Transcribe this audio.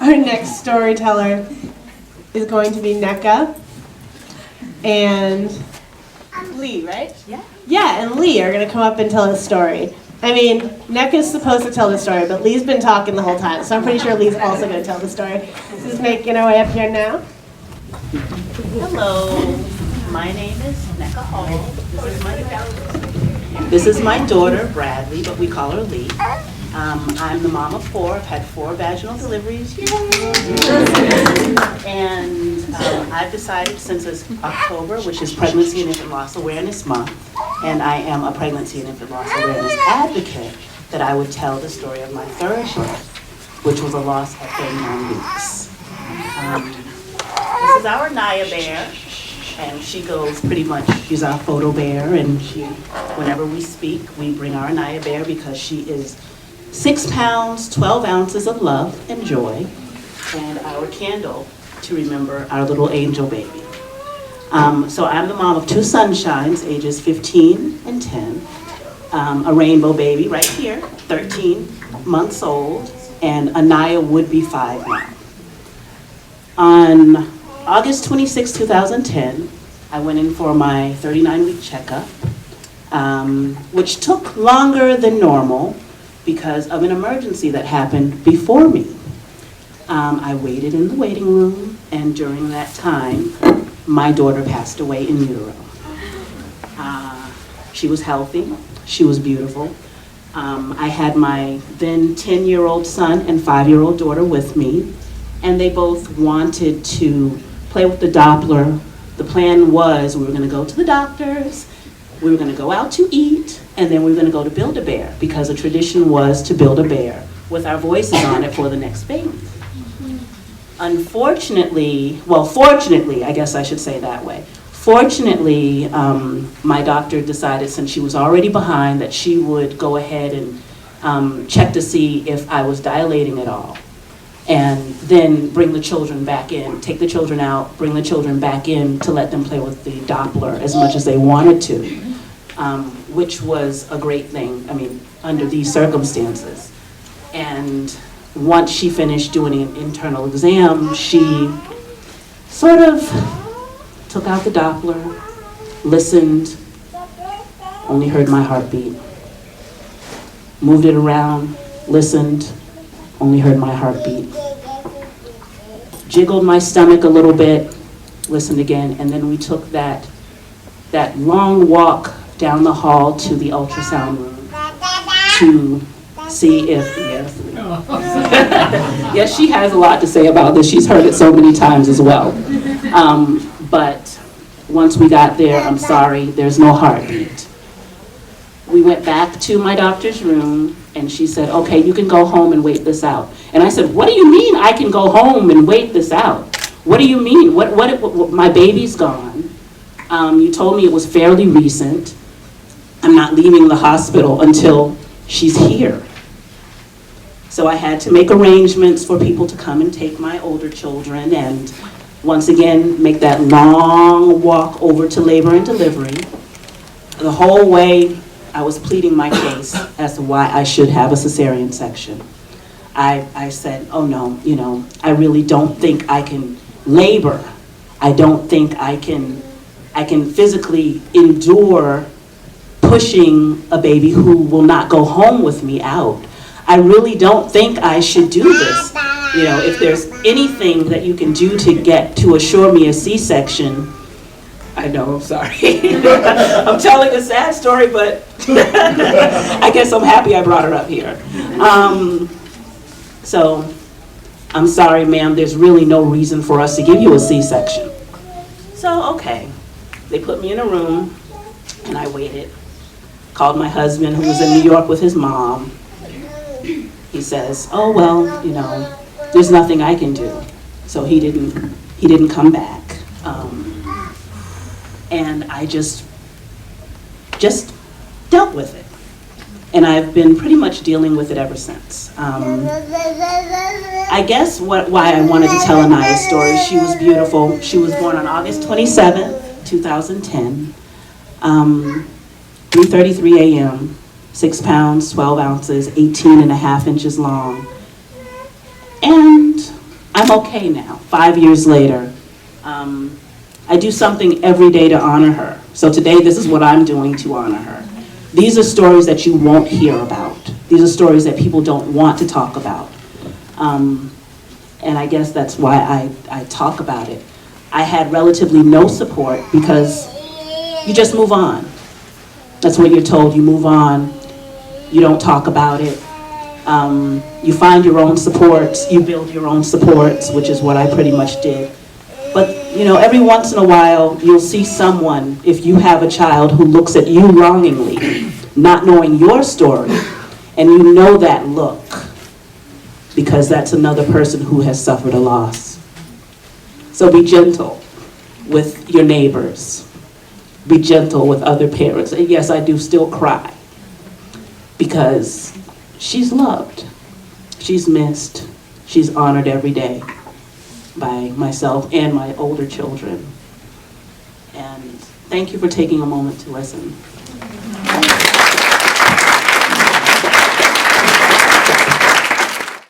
Our next storyteller is going to be Nneka and Lee, right? Yeah. Yeah, and Lee are going to come up and tell a story. I mean, Nneka's supposed to tell the story, but Lee's been talking the whole time, so I'm pretty sure Lee's also going to tell the story. This is making our way up here now. Hello, my name is Nneka Hall. This is my daughter, Bradley, but we call her Lee. I'm the mom of 4. I've had 4 vaginal deliveries. And I've decided since it's October, which is Pregnancy and Infant Loss Awareness Month, and I am a pregnancy and infant loss awareness advocate, that I would tell the story of my 3rd birth, which was a loss at 39 weeks. This is our Naya bear, and she goes pretty much, she's our photo bear, and whenever we speak, we bring our Naya bear because she is 6 pounds, 12 ounces of love and joy, and our candle to remember our little angel baby. So I'm the mom of 2 sunshines, ages 15 and 10, a rainbow baby right here, 13 months old, and Anaya would be 5 now. On August 26, 2010, I went in for my 39-week checkup, which took longer than normal because of an emergency that happened before me. I waited in the waiting room, and during that time, my daughter passed away in utero. She was healthy, she was beautiful. I had my then 10-year-old son and 5-year-old daughter with me, and they both wanted to play with the Doppler. The plan was we were gonna go to the doctors, we were gonna go out to eat, and then we were gonna go to Build-A-Bear, because the tradition was to build a bear with our voices on it for the next baby. Unfortunately, well, fortunately, I guess I should say that way. Fortunately, my doctor decided, since she was already behind, that she would go ahead and check to see if I was dilating at all, and then bring the children back in, take the children out, bring the children back in to let them play with the Doppler as much as they wanted to, which was a great thing, I mean, under these circumstances. And once she finished doing an internal exam, she sort of took out the Doppler, listened, only heard my heartbeat, moved it around, listened, only heard my heartbeat, jiggled my stomach a little bit, listened again, and then we took that long walk down the hall to the ultrasound room to see if, yes, she has a lot to say about this. She's heard it so many times as well. But once we got there, I'm sorry, there's no heartbeat. We went back to my doctor's room, and she said, okay, you can go home and wait this out. And I said, what do you mean I can go home and wait this out? What do you mean? What my baby's gone. You told me it was fairly recent. I'm not leaving the hospital until she's here. So I had to make arrangements for people to come and take my older children, and once again, make that long walk over to labor and delivery. The whole way, I was pleading my case as to why I should have a cesarean section. I said, oh no, I really don't think I can labor. I don't think I can physically endure pushing a baby who will not go home with me out. I really don't think I should do this. If there's anything that you can do to assure me a C-section, I know, I'm sorry. I'm telling a sad story, but I guess I'm happy I brought her up here. So, I'm sorry, ma'am, there's really no reason for us to give you a C-section. So, okay. They put me in a room, and I waited. Called my husband, who was in New York with his mom. He says, oh, well, there's nothing I can do. So he didn't come back. And I just dealt with it. And I've been pretty much dealing with it ever since. I guess why I wanted to tell Anaya's story, she was beautiful. She was born on August 27th, 2010, 3:33 a.m., 6 pounds, 12 ounces, 18 and a half inches long. And I'm okay now, 5 years later. I do something every day to honor her. So today, this is what I'm doing to honor her. These are stories that you won't hear about. These are stories that people don't want to talk about. And I guess that's why I talk about it. I had relatively no support because you just move on. That's what you're told, you move on, you don't talk about it. You find your own supports, you build your own supports, which is what I pretty much did. But every once in a while, you'll see someone, if you have a child who looks at you longingly, not knowing your story, and you know that look, because that's another person who has suffered a loss. So be gentle with your neighbors. Be gentle with other parents. And yes, I do still cry, because she's loved, she's missed, she's honored every day by myself and my older children. And thank you for taking a moment to listen.